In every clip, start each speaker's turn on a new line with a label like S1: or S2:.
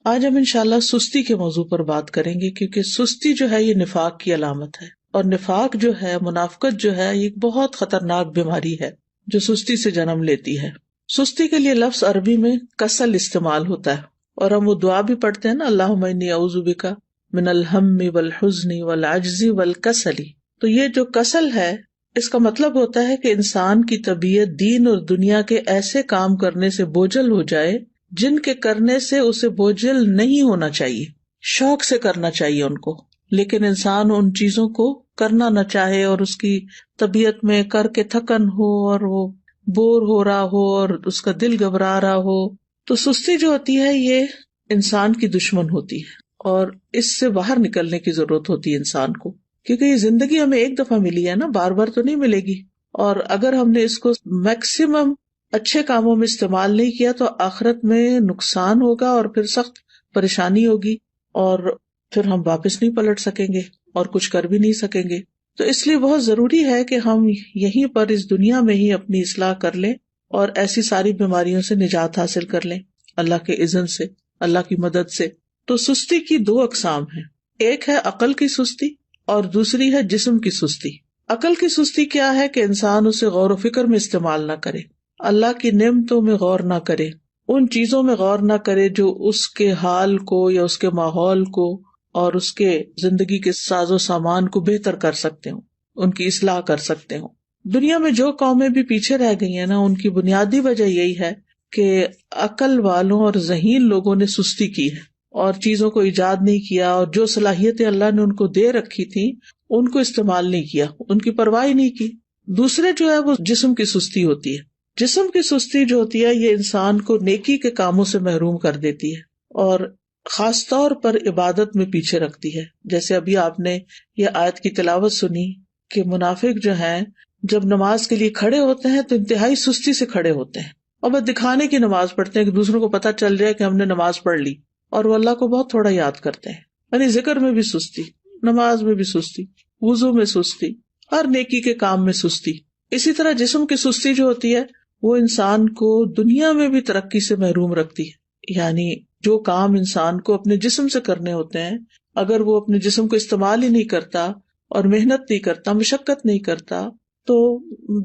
S1: آج ہم انشاءاللہ سستی کے موضوع پر بات کریں گے، کیونکہ سستی جو ہے یہ نفاق کی علامت ہے، اور نفاق جو ہے، منافقت جو ہے، یہ بہت خطرناک بیماری ہے جو سستی سے جنم لیتی ہے۔ سستی کے لیے لفظ عربی میں کسل استعمال ہوتا ہے، اور ہم وہ دعا بھی پڑھتے ہیں نا، اللہم انی اعوذ بک من الہم والحزن والعجز والکسل۔ تو یہ جو کسل ہے، اس کا مطلب ہوتا ہے کہ انسان کی طبیعت دین اور دنیا کے ایسے کام کرنے سے بوجھل ہو جائے جن کے کرنے سے اسے بوجھل نہیں ہونا چاہیے، شوق سے کرنا چاہیے ان کو، لیکن انسان ان چیزوں کو کرنا نہ چاہے، اور اس کی طبیعت میں کر کے تھکن ہو، اور وہ بور ہو رہا ہو، اور اس کا دل گھبرا رہا ہو۔ تو سستی جو ہوتی ہے یہ انسان کی دشمن ہوتی ہے، اور اس سے باہر نکلنے کی ضرورت ہوتی ہے انسان کو، کیونکہ یہ زندگی ہمیں ایک دفعہ ملی ہے نا، بار بار تو نہیں ملے گی، اور اگر ہم نے اس کو میکسیمم اچھے کاموں میں استعمال نہیں کیا تو آخرت میں نقصان ہوگا، اور پھر سخت پریشانی ہوگی، اور پھر ہم واپس نہیں پلٹ سکیں گے اور کچھ کر بھی نہیں سکیں گے۔ تو اس لیے بہت ضروری ہے کہ ہم یہیں پر اس دنیا میں ہی اپنی اصلاح کر لیں اور ایسی ساری بیماریوں سے نجات حاصل کر لیں اللہ کے اذن سے، اللہ کی مدد سے۔ تو سستی کی دو اقسام ہیں، ایک ہے عقل کی سستی اور دوسری ہے جسم کی سستی۔ عقل کی سستی کیا ہے کہ انسان اسے غور و فکر میں استعمال نہ کرے، اللہ کی نعمتوں میں غور نہ کرے، ان چیزوں میں غور نہ کرے جو اس کے حال کو یا اس کے ماحول کو اور اس کے زندگی کے ساز و سامان کو بہتر کر سکتے ہوں، ان کی اصلاح کر سکتے ہوں۔ دنیا میں جو قومیں بھی پیچھے رہ گئی ہیں نا، ان کی بنیادی وجہ یہی ہے کہ عقل والوں اور ذہین لوگوں نے سستی کی ہے اور چیزوں کو ایجاد نہیں کیا، اور جو صلاحیتیں اللہ نے ان کو دے رکھی تھی ان کو استعمال نہیں کیا، ان کی پرواہ نہیں کی۔ دوسرے جو ہے وہ جسم کی سستی ہوتی ہے۔ جسم کی سستی جو ہوتی ہے یہ انسان کو نیکی کے کاموں سے محروم کر دیتی ہے، اور خاص طور پر عبادت میں پیچھے رکھتی ہے۔ جیسے ابھی آپ نے یہ آیت کی تلاوت سنی کہ منافق جو ہیں جب نماز کے لیے کھڑے ہوتے ہیں تو انتہائی سستی سے کھڑے ہوتے ہیں، اور بس دکھانے کی نماز پڑھتے ہیں کہ دوسروں کو پتہ چل جائے کہ ہم نے نماز پڑھ لی، اور وہ اللہ کو بہت تھوڑا یاد کرتے ہیں۔ یعنی ذکر میں بھی سستی، نماز میں بھی سستی، وضو میں سستی، ہر نیکی کے کام میں سستی۔ اسی طرح جسم کی سستی جو ہوتی ہے وہ انسان کو دنیا میں بھی ترقی سے محروم رکھتی ہے۔ یعنی جو کام انسان کو اپنے جسم سے کرنے ہوتے ہیں، اگر وہ اپنے جسم کو استعمال ہی نہیں کرتا اور محنت نہیں کرتا، مشقت نہیں کرتا، تو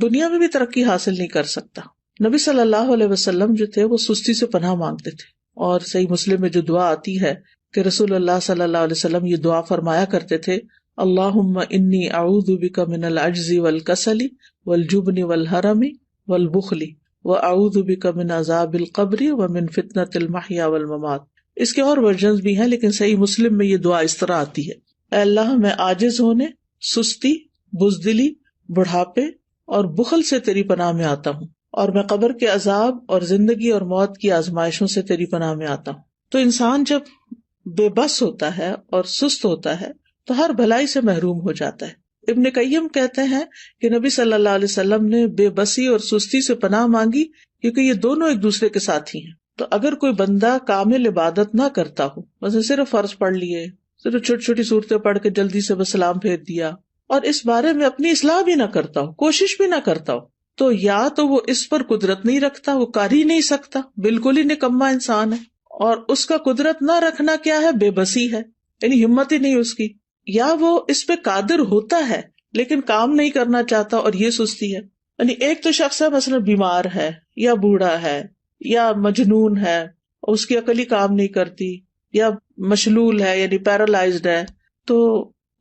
S1: دنیا میں بھی ترقی حاصل نہیں کر سکتا۔ نبی صلی اللہ علیہ وسلم جو تھے وہ سستی سے پناہ مانگتے تھے، اور صحیح مسلم میں جو دعا آتی ہے کہ رسول اللہ صلی اللہ علیہ وسلم یہ دعا فرمایا کرتے تھے، اللہم انی اعوذ بک من العجز والکسل والجبن والحرم والبخل واعوذ بک من عذاب القبر ومن فتنۃ المحیا والممات۔ اس کے اور ورژنز بھی ہیں، لیکن صحیح مسلم میں یہ دعا اس طرح آتی ہے، اے اللہ میں عاجز ہونے، سستی، بزدلی، بڑھاپے اور بخل سے تیری پناہ میں آتا ہوں، اور میں قبر کے عذاب اور زندگی اور موت کی آزمائشوں سے تیری پناہ میں آتا ہوں۔ تو انسان جب بے بس ہوتا ہے اور سست ہوتا ہے تو ہر بھلائی سے محروم ہو جاتا ہے۔ ابن قیم کہتے ہیں کہ نبی صلی اللہ علیہ وسلم نے بے بسی اور سستی سے پناہ مانگی کیونکہ یہ دونوں ایک دوسرے کے ساتھی ہیں۔ تو اگر کوئی بندہ کامل عبادت نہ کرتا ہو، مثلا صرف فرض پڑھ لیے، صرف چھوٹی چھوٹی صورتیں پڑھ کے جلدی سے بس سلام پھیر دیا، اور اس بارے میں اپنی اصلاح بھی نہ کرتا ہو، کوشش بھی نہ کرتا ہو، تو یا تو وہ اس پر قدرت نہیں رکھتا، وہ کر ہی نہیں سکتا، بالکل ہی نکما انسان ہے، اور اس کا قدرت نہ رکھنا کیا ہے؟ بے بسی ہے، یعنی ہمت ہی نہیں اس کی، یا وہ اس پہ قادر ہوتا ہے لیکن کام نہیں کرنا چاہتا، اور یہ سستی ہے۔ یعنی ایک تو شخص ہے مثلا بیمار ہے یا بوڑھا ہے یا مجنون ہے، اس کی عقل ہی کام نہیں کرتی، یا مشلول ہے یعنی پیرالائزڈ ہے، تو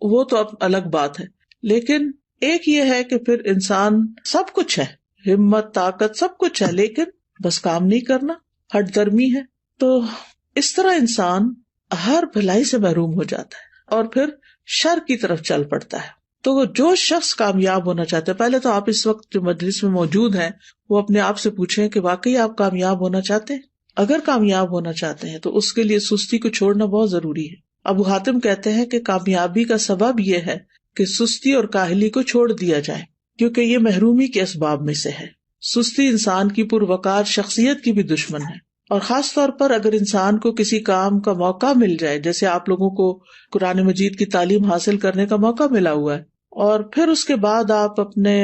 S1: وہ تو اب الگ بات ہے۔ لیکن ایک یہ ہے کہ پھر انسان سب کچھ ہے، ہمت، طاقت، سب کچھ ہے، لیکن بس کام نہیں کرنا، ہٹ درمی ہے، تو اس طرح انسان ہر بھلائی سے محروم ہو جاتا ہے اور پھر شر کی طرف چل پڑتا ہے۔ تو جو شخص کامیاب ہونا چاہتا ہے، پہلے تو آپ اس وقت جو مجلس میں موجود ہیں وہ اپنے آپ سے پوچھیں کہ واقعی آپ کامیاب ہونا چاہتے ہیں؟ اگر کامیاب ہونا چاہتے ہیں تو اس کے لیے سستی کو چھوڑنا بہت ضروری ہے۔ ابو حاتم کہتے ہیں کہ کامیابی کا سبب یہ ہے کہ سستی اور کاہلی کو چھوڑ دیا جائے، کیونکہ یہ محرومی کے اسباب میں سے ہے۔ سستی انسان کی پروقار شخصیت کی بھی دشمن ہے، اور خاص طور پر اگر انسان کو کسی کام کا موقع مل جائے، جیسے آپ لوگوں کو قرآن مجید کی تعلیم حاصل کرنے کا موقع ملا ہوا ہے، اور پھر اس کے بعد آپ اپنے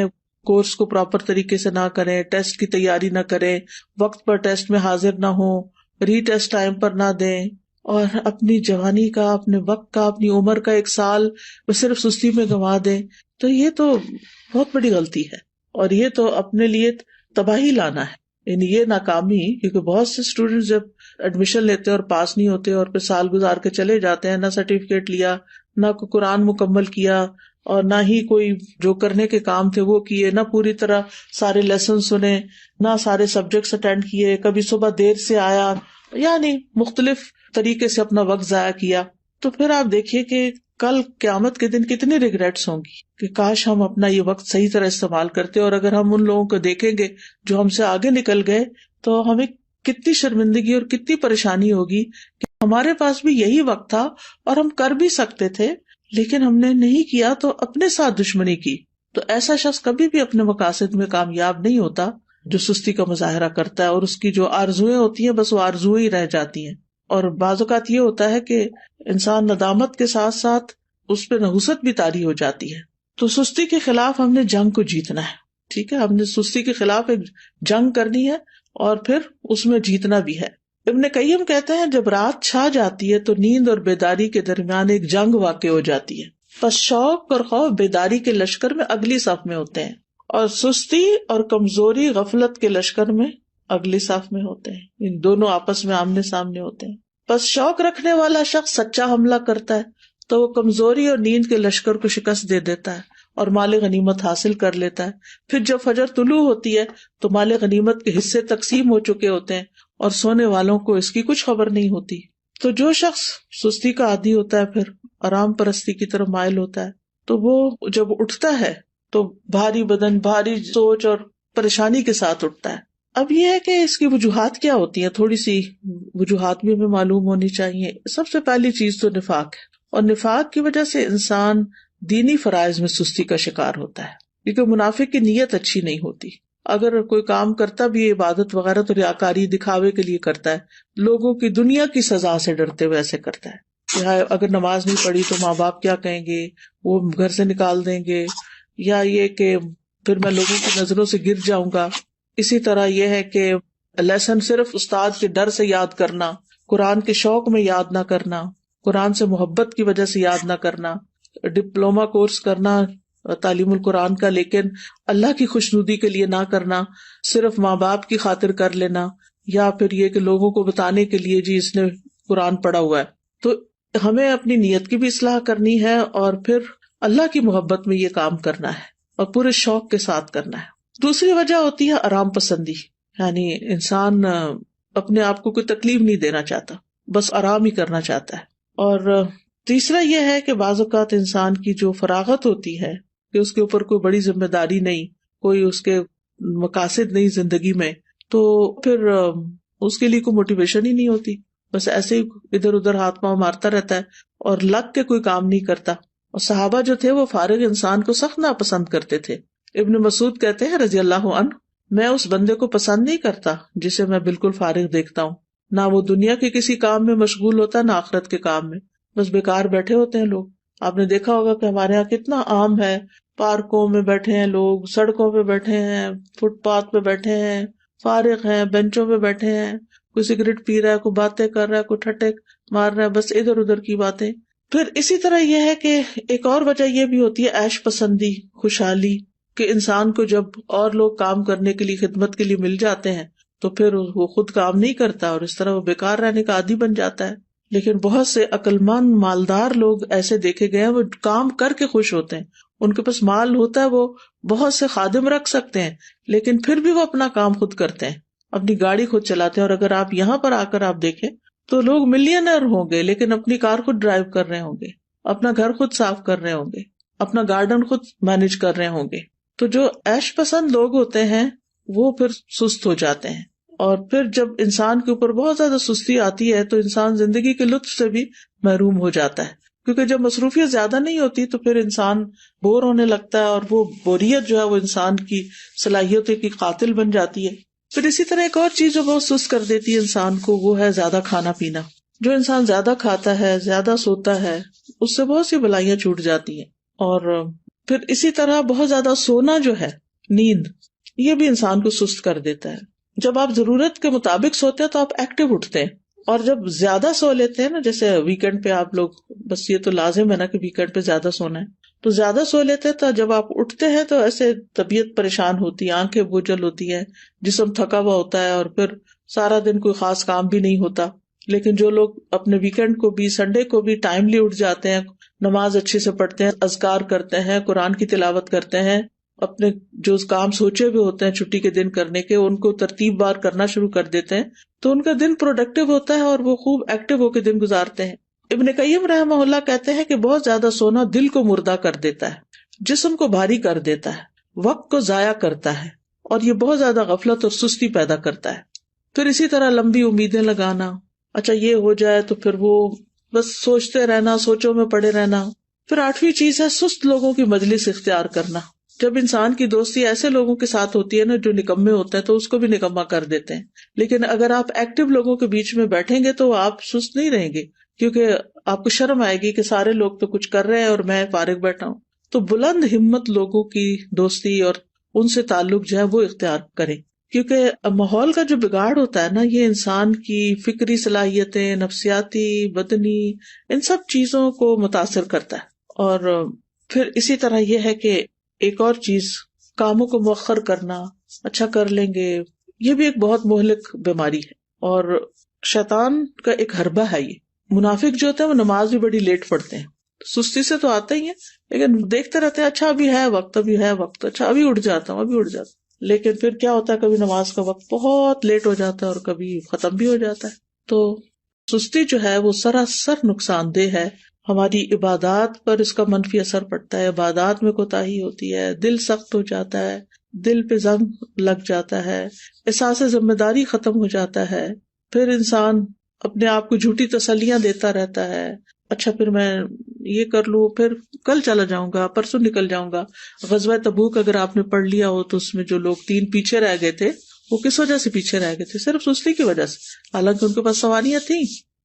S1: کورس کو پراپر طریقے سے نہ کریں، ٹیسٹ کی تیاری نہ کریں، وقت پر ٹیسٹ میں حاضر نہ ہوں، ری ٹیسٹ ٹائم پر نہ دیں، اور اپنی جوانی کا، اپنے وقت کا، اپنی عمر کا 1 سال وہ صرف سستی میں گنوا دیں، تو یہ تو بہت بڑی غلطی ہے، اور یہ تو اپنے لیے تباہی لانا ہے، یعنی یہ ناکامی. کیونکہ بہت سے اسٹوڈینٹ جب ایڈمیشن لیتے اور پاس نہیں ہوتے اور پھر سال گزار کے چلے جاتے ہیں، نہ سرٹیفکیٹ لیا، نہ کوئی قرآن مکمل کیا، اور نہ ہی کوئی جو کرنے کے کام تھے وہ کیے، نہ پوری طرح سارے لیسن سنے، نہ سارے سبجیکٹس اٹینڈ کیے، کبھی صبح دیر سے آیا، یعنی مختلف طریقے سے اپنا وقت ضائع کیا. تو پھر آپ دیکھیے کہ کل قیامت کے دن کتنی ریگریٹس ہوں گی کہ کاش ہم اپنا یہ وقت صحیح طرح استعمال کرتے. اور اگر ہم ان لوگوں کو دیکھیں گے جو ہم سے آگے نکل گئے تو ہمیں کتنی شرمندگی اور کتنی پریشانی ہوگی کہ ہمارے پاس بھی یہی وقت تھا اور ہم کر بھی سکتے تھے لیکن ہم نے نہیں کیا، تو اپنے ساتھ دشمنی کی. تو ایسا شخص کبھی بھی اپنے مقاصد میں کامیاب نہیں ہوتا جو سستی کا مظاہرہ کرتا ہے، اور اس کی جو آرزویں ہوتی ہیں بس وہ آرزویں ہی رہ جاتی ہیں. اور بعض اوقات یہ ہوتا ہے کہ انسان ندامت کے ساتھ ساتھ اس پہ نحوست بھی طاری ہو جاتی ہے. تو سستی کے خلاف ہم نے جنگ کو جیتنا ہے. ٹھیک ہے، ہم نے سستی کے خلاف ایک جنگ کرنی ہے اور پھر اس میں جیتنا بھی ہے. ابن قیم کہتے ہیں جب رات چھا جاتی ہے تو نیند اور بیداری کے درمیان ایک جنگ واقع ہو جاتی ہے. پس شوق اور خوف بیداری کے لشکر میں اگلی صف میں ہوتے ہیں، اور سستی اور کمزوری غفلت کے لشکر میں اگلی صف میں ہوتے ہیں. ان دونوں آپس میں آمنے سامنے ہوتے ہیں. پس شوق رکھنے والا شخص سچا حملہ کرتا ہے تو وہ کمزوری اور نیند کے لشکر کو شکست دے دیتا ہے اور مال غنیمت حاصل کر لیتا ہے. پھر جب فجر طلوع ہوتی ہے تو مال غنیمت کے حصے تقسیم ہو چکے ہوتے ہیں اور سونے والوں کو اس کی کچھ خبر نہیں ہوتی. تو جو شخص سستی کا عادی ہوتا ہے پھر آرام پرستی کی طرف مائل ہوتا ہے تو وہ جب اٹھتا ہے تو بھاری بدن، بھاری سوچ اور پریشانی کے ساتھ اٹھتا ہے. اب یہ ہے کہ اس کی وجوہات کیا ہوتی ہیں، تھوڑی سی وجوہات بھی ہمیں معلوم ہونی چاہیے. سب سے پہلی چیز تو نفاق ہے، اور نفاق کی وجہ سے انسان دینی فرائض میں سستی کا شکار ہوتا ہے، کیونکہ منافق کی نیت اچھی نہیں ہوتی. اگر کوئی کام کرتا بھی ہے عبادت وغیرہ تو ریاکاری دکھاوے کے لیے کرتا ہے، لوگوں کی دنیا کی سزا سے ڈرتے ہوئے ایسے کرتا ہے کہ اگر نماز نہیں پڑھی تو ماں باپ کیا کہیں گے، وہ گھر سے نکال دیں گے، یا یہ کہ پھر میں لوگوں کی نظروں سے گر جاؤں گا. اسی طرح یہ ہے کہ لیسن صرف استاد کے ڈر سے یاد کرنا، قرآن کے شوق میں یاد نہ کرنا، قرآن سے محبت کی وجہ سے یاد نہ کرنا، ڈپلومہ کورس کرنا تعلیم القرآن کا لیکن اللہ کی خوشنودی کے لیے نہ کرنا، صرف ماں باپ کی خاطر کر لینا، یا پھر یہ کہ لوگوں کو بتانے کے لیے جی اس نے قرآن پڑھا ہوا ہے. تو ہمیں اپنی نیت کی بھی اصلاح کرنی ہے اور پھر اللہ کی محبت میں یہ کام کرنا ہے اور پورے شوق کے ساتھ کرنا ہے. دوسری وجہ ہوتی ہے آرام پسندی، یعنی انسان اپنے آپ کو کوئی تکلیف نہیں دینا چاہتا، بس آرام ہی کرنا چاہتا ہے. اور تیسرا یہ ہے کہ بعض اوقات انسان کی جو فراغت ہوتی ہے کہ اس کے اوپر کوئی بڑی ذمہ داری نہیں، کوئی اس کے مقاصد نہیں زندگی میں، تو پھر اس کے لیے کوئی موٹیویشن ہی نہیں ہوتی، بس ایسے ہی ادھر ادھر ہاتھ پاؤں مارتا رہتا ہے اور لگ کے کوئی کام نہیں کرتا. اور صحابہ جو تھے وہ فارغ انسان کو سخت ناپسند کرتے تھے. ابن مسعود کہتے ہیں رضی اللہ عنہ، میں اس بندے کو پسند نہیں کرتا جسے میں بالکل فارغ دیکھتا ہوں، نہ وہ دنیا کے کسی کام میں مشغول ہوتا نہ آخرت کے کام میں، بس بیکار بیٹھے ہوتے ہیں لوگ. آپ نے دیکھا ہوگا کہ ہمارے یہاں کتنا عام ہے، پارکوں میں بیٹھے ہیں لوگ، سڑکوں پہ بیٹھے ہیں، فٹ پاتھ پہ بیٹھے ہیں، فارغ ہیں، بینچوں پہ بیٹھے ہیں، کوئی سگریٹ پی رہا ہے، کوئی باتیں کر رہا ہے، کوئی ٹھٹے مار رہا ہے، بس ادھر ادھر کی باتیں. پھر اسی طرح یہ ہے کہ ایک اور وجہ یہ بھی ہوتی ہے عیش پسندی، خوشحالی، کہ انسان کو جب اور لوگ کام کرنے کے لیے خدمت کے لیے مل جاتے ہیں تو پھر وہ خود کام نہیں کرتا اور اس طرح وہ بیکار رہنے کا عادی بن جاتا ہے. لیکن بہت سے عقلمند مالدار لوگ ایسے دیکھے گئے ہیں، وہ کام کر کے خوش ہوتے ہیں، ان کے پاس مال ہوتا ہے، وہ بہت سے خادم رکھ سکتے ہیں لیکن پھر بھی وہ اپنا کام خود کرتے ہیں، اپنی گاڑی خود چلاتے ہیں. اور اگر آپ یہاں پر آ کر آپ دیکھیں تو لوگ ملینئر ہوں گے لیکن اپنی کار خود ڈرائیو کر رہے ہوں گے، اپنا گھر خود صاف کر رہے ہوں گے، اپنا گارڈن خود مینج کر رہے ہوں گے. تو جو عیش پسند لوگ ہوتے ہیں وہ پھر سست ہو جاتے ہیں، اور پھر جب انسان کے اوپر بہت زیادہ سستی آتی ہے تو انسان زندگی کے لطف سے بھی محروم ہو جاتا ہے، کیونکہ جب مصروفیت زیادہ نہیں ہوتی تو پھر انسان بور ہونے لگتا ہے، اور وہ بوریت جو ہے وہ انسان کی صلاحیتوں کی قاتل بن جاتی ہے. پھر اسی طرح ایک اور چیز جو بہت سست کر دیتی ہے انسان کو، وہ ہے زیادہ کھانا پینا. جو انسان زیادہ کھاتا ہے، زیادہ سوتا ہے، اس سے بہت سی بلائیاں چھوٹ جاتی ہیں. اور پھر اسی طرح بہت زیادہ سونا جو ہے، نیند، یہ بھی انسان کو سست کر دیتا ہے. جب آپ ضرورت کے مطابق سوتے ہیں تو آپ ایکٹیو اٹھتے ہیں، اور جب زیادہ سو لیتے ہیں نا، جیسے ویکینڈ پہ آپ لوگ، بس یہ تو لازم ہے نا کہ ویکینڈ پہ زیادہ سونا ہے، تو زیادہ سو لیتے ہیں تو جب آپ اٹھتے ہیں تو ایسے طبیعت پریشان ہوتی ہے، آنکھیں بوجھل ہوتی ہے، جسم تھکا ہوا ہوتا ہے، اور پھر سارا دن کوئی خاص کام بھی نہیں ہوتا. لیکن جو لوگ اپنے ویکینڈ کو بھی، سنڈے کو بھی ٹائملی اٹھ جاتے ہیں، نماز اچھے سے پڑھتے ہیں، اذکار کرتے ہیں، قرآن کی تلاوت کرتے ہیں، اپنے جو کام سوچے ہوئے ہوتے ہیں چھٹی کے دن کرنے کے ان کو ترتیب وار کرنا شروع کر دیتے ہیں، تو ان کا دن پروڈکٹیو ہوتا ہے اور وہ خوب ایکٹیو ہو کے دن گزارتے ہیں. ابن قیم رحمہ اللہ کہتے ہیں کہ بہت زیادہ سونا دل کو مردہ کر دیتا ہے، جسم کو بھاری کر دیتا ہے، وقت کو ضائع کرتا ہے، اور یہ بہت زیادہ غفلت اور سستی پیدا کرتا ہے. پھر اسی طرح لمبی امیدیں لگانا، اچھا یہ ہو جائے تو پھر وہ بس سوچتے رہنا، سوچوں میں پڑے رہنا. پھر 8ویں چیز ہے سست لوگوں کی مجلس اختیار کرنا. جب انسان کی دوستی ایسے لوگوں کے ساتھ ہوتی ہے نا جو نکمے ہوتے ہیں تو اس کو بھی نکما کر دیتے ہیں. لیکن اگر آپ ایکٹیو لوگوں کے بیچ میں بیٹھیں گے تو آپ سست نہیں رہیں گے، کیونکہ آپ کو شرم آئے گی کہ سارے لوگ تو کچھ کر رہے ہیں اور میں فارغ بیٹھا ہوں. تو بلند ہمت لوگوں کی دوستی اور ان سے تعلق جو ہے وہ اختیار کریں، کیونکہ ماحول کا جو بگاڑ ہوتا ہے نا یہ انسان کی فکری صلاحیتیں، نفسیاتی، بدنی، ان سب چیزوں کو متاثر کرتا ہے. اور پھر اسی طرح یہ ہے کہ ایک اور چیز، کاموں کو مؤخر کرنا، اچھا کر لیں گے، یہ بھی ایک بہت مہلک بیماری ہے اور شیطان کا ایک حربہ ہے. یہ منافق جو ہوتے ہیں وہ نماز بھی بڑی لیٹ پڑھتے ہیں، سستی سے تو آتے ہی ہیں لیکن دیکھتے رہتے ہیں اچھا ابھی ہے وقت، ابھی ہے وقت، اچھا ابھی اٹھ جاتا ہوں، ابھی اٹھ جاتا ہوں. لیکن پھر کیا ہوتا ہے، کبھی نماز کا وقت بہت لیٹ ہو جاتا ہے اور کبھی ختم بھی ہو جاتا ہے. تو سستی جو ہے وہ سراسر نقصان دہ ہے. ہماری عبادات پر اس کا منفی اثر پڑتا ہے، عبادات میں کوتاہی ہوتی ہے، دل سخت ہو جاتا ہے، دل پہ زنگ لگ جاتا ہے، احساس ذمہ داری ختم ہو جاتا ہے. پھر انسان اپنے آپ کو جھوٹی تسلیاں دیتا رہتا ہے، اچھا پھر میں یہ کر لوں، پھر کل چلا جاؤں گا، پرسوں نکل جاؤں گا. غزوہ تبوک اگر آپ نے پڑھ لیا ہو تو اس میں جو لوگ 3 پیچھے رہ گئے تھے وہ کس وجہ سے پیچھے رہ گئے تھے؟ صرف سستی کی وجہ سے، حالانکہ ان کے پاس سواریاں تھیں.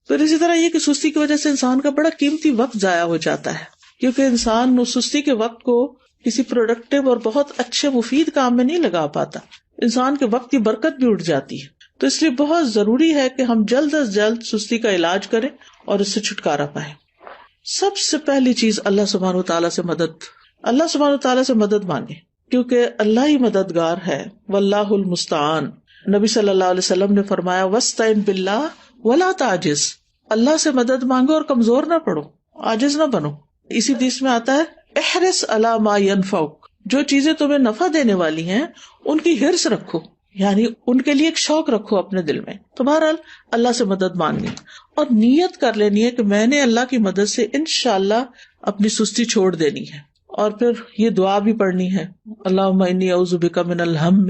S1: پھر اسی طرح یہ کہ سستی کی وجہ سے انسان کا بڑا قیمتی وقت ضائع ہو جاتا ہے، کیونکہ انسان اس سستی کے وقت کو کسی پروڈکٹیو اور بہت اچھے مفید کام میں نہیں لگا پاتا، انسان کے وقت کی برکت بھی اٹھ جاتی ہے. تو اس لیے بہت ضروری ہے کہ ہم جلد از جلد سستی کا علاج کریں اور اس سے چھٹکارا پائیں. سب سے پہلی چیز اللہ سبحانہ وتعالیٰ سے مدد، اللہ سبحانہ وتعالیٰ سے مدد مانگے، کیونکہ اللہ ہی مددگار ہے. واللہ المستعان. نبی صلی اللہ علیہ وسلم نے فرمایا وَاسْتَعِن بِاللَّهِ وَلَا تَعْجِزْ. اللہ سے مدد مانگو اور کمزور نہ پڑو، عاجز نہ بنو. اسی حدیث میں آتا ہے احرص علی ما ينفعک، جو چیزیں تمہیں نفع دینے والی ہیں ان کی حرص رکھو، یعنی ان کے لیے ایک شوق رکھو اپنے دل میں. تو بہرحال اللہ سے مدد مانگنی اور نیت کر لینی ہے کہ میں نے اللہ کی مدد سے انشاءاللہ اپنی سستی چھوڑ دینی ہے. اور پھر یہ دعا بھی پڑھنی ہے، اللہم انی اعوذ بک من الہم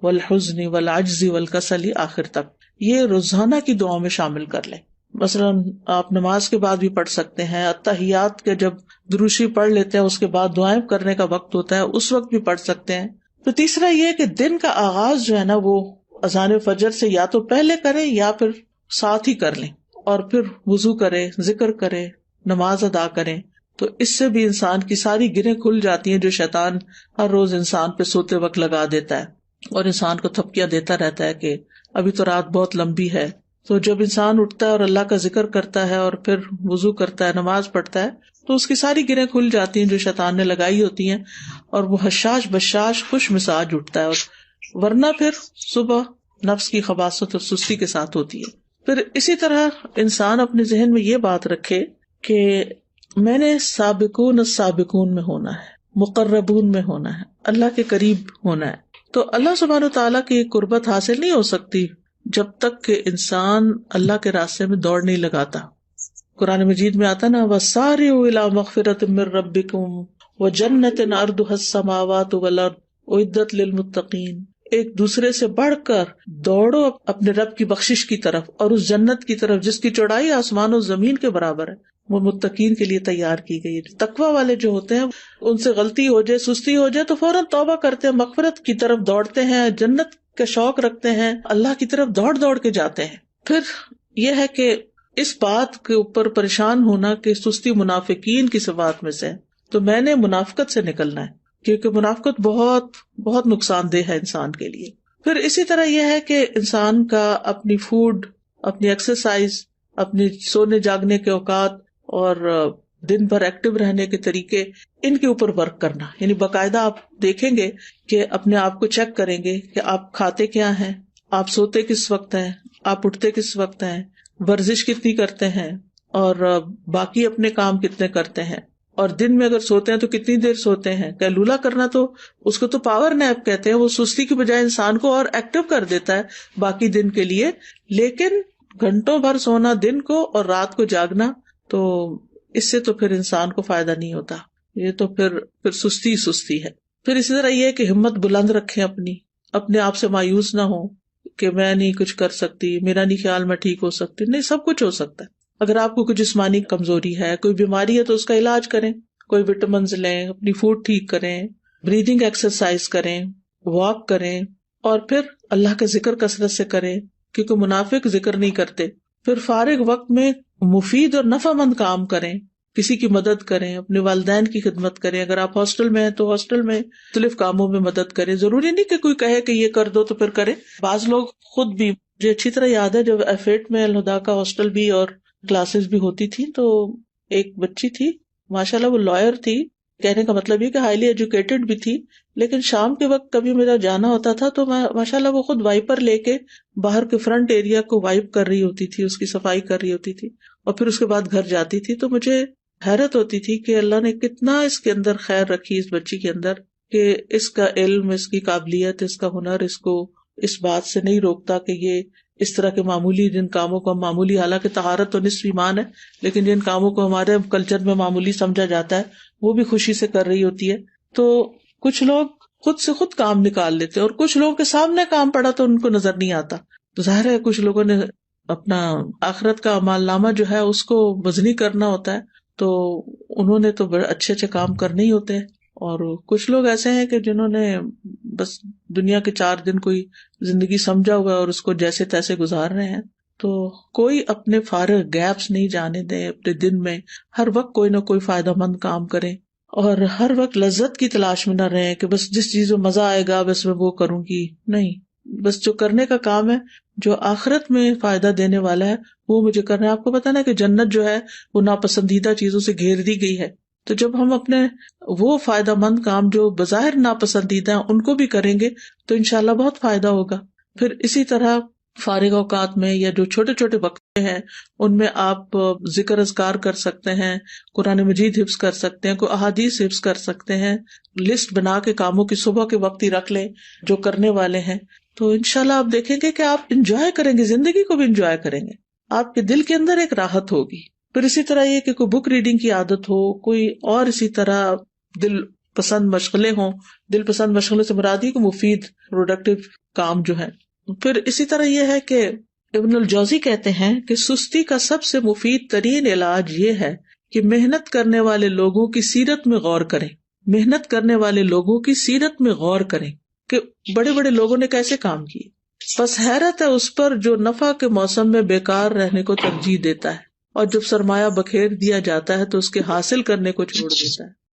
S1: والحزن والعجز والکسل، آخر تک. یہ روزانہ کی دعاؤں میں شامل کر لیں. مثلاً آپ نماز کے بعد بھی پڑھ سکتے ہیں، اتحیات کے جب دروشی پڑھ لیتے ہیں اس کے بعد دعائیں کرنے کا وقت ہوتا ہے اس وقت بھی پڑھ سکتے ہیں. تو تیسرا یہ کہ دن کا آغاز جو ہے نا وہ اذان فجر سے یا تو پہلے کریں یا پھر ساتھ ہی کر لیں، اور پھر وضو کریں، ذکر کریں، نماز ادا کریں. تو اس سے بھی انسان کی ساری گرہیں کھل جاتی ہیں جو شیطان ہر روز انسان پہ سوتے وقت لگا دیتا ہے اور انسان کو تھپکیاں دیتا رہتا ہے کہ ابھی تو رات بہت لمبی ہے. تو جب انسان اٹھتا ہے اور اللہ کا ذکر کرتا ہے اور پھر وضو کرتا ہے، نماز پڑھتا ہے، تو اس کی ساری گرہیں کھل جاتی ہیں جو شیطان نے لگائی ہوتی ہیں، اور وہ حشاش بشاش خوش مزاج اٹھتا ہے. اور ورنہ پھر صبح نفس کی خباثت اور سستی کے ساتھ ہوتی ہے. پھر اسی طرح انسان اپنے ذہن میں یہ بات رکھے کہ میں نے سابقون السابقون میں ہونا ہے، مقربون میں ہونا ہے، اللہ کے قریب ہونا ہے. تو اللہ سبحانہ وتعالیٰ کی قربت حاصل نہیں ہو سکتی جب تک کہ انسان اللہ کے راستے میں دوڑ نہیں لگاتا. قرآن مجید میں آتا نا وَسَارِعُوا إِلَىٰ مَغْفِرَةٍ مِّن رَّبِّكُمْ وَجَنَّةٍ عَرْضُهَا السَّمَاوَاتُ وَالْأَرْضُ أُعِدَّتْ لِلْمُتَّقِينَ. ایک دوسرے سے بڑھ کر دوڑو اپنے رب کی بخشش کی طرف اور اس جنت کی طرف جس کی چوڑائی آسمان و زمین کے برابر ہے، وہ متقین کے لیے تیار کی گئی ہے. تقوی والے جو ہوتے ہیں ان سے غلطی ہو جائے، سستی ہو جائے تو فوراً توبہ کرتے ہیں، مغفرت کی طرف دوڑتے ہیں، جنت کا شوق رکھتے ہیں، اللہ کی طرف دوڑ دوڑ کے جاتے ہیں. پھر یہ ہے کہ اس بات کے اوپر پریشان ہونا کہ سستی منافقین کی صفات میں سے، تو میں نے منافقت سے نکلنا ہے، کیونکہ منافقت بہت بہت نقصان دہ ہے انسان کے لیے. پھر اسی طرح یہ ہے کہ انسان کا اپنی فوڈ اپنی ایکسرسائز، اپنی سونے جاگنے کے اوقات اور دن بھر ایکٹیو رہنے کے طریقے، ان کے اوپر ورک کرنا. یعنی باقاعدہ آپ دیکھیں گے کہ اپنے آپ کو چیک کریں گے کہ آپ کھاتے کیا ہیں، آپ سوتے کس وقت ہیں، آپ اٹھتے کس وقت ہیں، ورزش کتنی کرتے ہیں، اور باقی اپنے کام کتنے کرتے ہیں، اور دن میں اگر سوتے ہیں تو کتنی دیر سوتے ہیں. قیلولہ کرنا تو اس کو تو پاور نیپ کہتے ہیں، وہ سستی کی بجائے انسان کو اور ایکٹیو کر دیتا ہے باقی دن کے لیے. لیکن گھنٹوں بھر سونا دن کو اور رات کو جاگنا، تو اس سے تو پھر انسان کو فائدہ نہیں ہوتا، یہ تو پھر سستی ہے. پھر اسی طرح یہ ہے کہ ہمت بلند رکھیں، اپنے آپ سے مایوس نہ ہو کہ میں نہیں کچھ کر سکتی، میرا نہیں خیال میں ٹھیک ہو سکتی. نہیں، سب کچھ ہو سکتا ہے. اگر آپ کو کوئی جسمانی کمزوری ہے، کوئی بیماری ہے، تو اس کا علاج کریں، کوئی وٹامنز لیں، اپنی فوڈ ٹھیک کریں، بریدنگ ایکسرسائز کریں، واک کریں، اور پھر اللہ کا ذکر کثرت سے کریں، کیونکہ منافق ذکر نہیں کرتے. پھر فارغ وقت میں مفید اور نفع مند کام کریں، کسی کی مدد کریں، اپنے والدین کی خدمت کریں. اگر آپ ہاسٹل میں ہیں تو ہاسٹل میں مختلف کاموں میں مدد کریں. ضروری نہیں کہ کوئی کہے کہ یہ کر دو تو پھر کریں. بعض لوگ خود بھی، مجھے اچھی طرح یاد ہے جب F8 میں الہدا کا ہاسٹل بھی اور کلاسز بھی ہوتی تھی، تو ایک بچی تھی، ماشاءاللہ وہ لائر تھی، کہنے کا مطلب یہ کہ ہائیلی ایجوکیٹڈ بھی تھی. لیکن شام کے وقت کبھی میرا جانا ہوتا تھا تو میں ماشاءاللہ وہ خود وائپر لے کے باہر کے فرنٹ ایریا کو وائپ کر رہی ہوتی تھی، اس کی صفائی کر رہی ہوتی تھی، اور پھر اس کے بعد گھر جاتی تھی. تو مجھے حیرت ہوتی تھی کہ اللہ نے کتنا اس کے اندر خیر رکھی، اس بچی کے اندر، کہ اس کا علم، اس کی قابلیت، اس کا ہنر اس کو اس بات سے نہیں روکتا کہ یہ اس طرح کے معمولی جن کاموں کو ہم معمولی، حالانکہ طہارت تو نصف ایمان ہے، لیکن جن کاموں کو ہمارے کلچر میں معمولی سمجھا جاتا ہے وہ بھی خوشی سے کر رہی ہوتی ہے. تو کچھ لوگ خود سے خود کام نکال لیتے اور کچھ لوگوں کے سامنے کام پڑا تو ان کو نظر نہیں آتا. تو ظاہر ہے کچھ لوگوں نے اپنا آخرت کا اعمال نامہ جو ہے اس کو وزنی کرنا ہوتا ہے، تو انہوں نے تو بڑے اچھے اچھے کام کرنے ہی ہوتے ہیں. اور کچھ لوگ ایسے ہیں کہ جنہوں نے بس دنیا کے 4 دن کوئی زندگی سمجھا ہوا ہے اور اس کو جیسے تیسے گزار رہے ہیں. تو کوئی اپنے فارغ گیپس نہیں جانے دیں اپنے دن میں، ہر وقت کوئی نہ کوئی فائدہ مند کام کریں، اور ہر وقت لذت کی تلاش میں نہ رہیں کہ بس جس چیز میں مزہ آئے گا بس میں وہ کروں گی. نہیں، بس جو کرنے کا کام ہے، جو آخرت میں فائدہ دینے والا ہے، وہ مجھے کرنا ہے. آپ کو پتا نا کہ جنت جو ہے وہ ناپسندیدہ چیزوں سے گھیر دی گئی ہے. تو جب ہم اپنے وہ فائدہ مند کام جو بظاہر ناپسندیدہ ہیں ان کو بھی کریں گے تو انشاءاللہ بہت فائدہ ہوگا. پھر اسی طرح فارغ اوقات میں یا جو چھوٹے چھوٹے وقت ہیں ان میں آپ ذکر اذکار کر سکتے ہیں، قرآن مجید حفظ کر سکتے ہیں، کوئی احادیث حفظ کر سکتے ہیں. لسٹ بنا کے کاموں کی صبح کے وقت ہی رکھ لیں جو کرنے والے ہیں. تو انشاءاللہ آپ دیکھیں گے کہ آپ انجوائے کریں گے، زندگی کو بھی انجوائے کریں گے، آپ کے دل کے اندر ایک راحت ہوگی. پھر اسی طرح یہ کہ کوئی بک ریڈنگ کی عادت ہو، کوئی اور اسی طرح دل پسند مشغلیں ہوں. دل پسند مشغلے سے مراد یہ کہ مفید پروڈکٹیو کام جو ہے. پھر اسی طرح یہ ہے کہ ابن الجوزی کہتے ہیں کہ سستی کا سب سے مفید ترین علاج یہ ہے کہ محنت کرنے والے لوگوں کی سیرت میں غور کریں. محنت کرنے والے لوگوں کی سیرت میں غور کریں کہ بڑے بڑے لوگوں نے کیسے کام کیے. بس حیرت ہے اس پر جو نفع کے موسم میں بیکار رہنے کو ترجیح دیتا ہے، اور جب سرمایہ بکھیر دیا جاتا ہے تو اس کے حاصل کرنے کو چھوڑ دیتا ہے.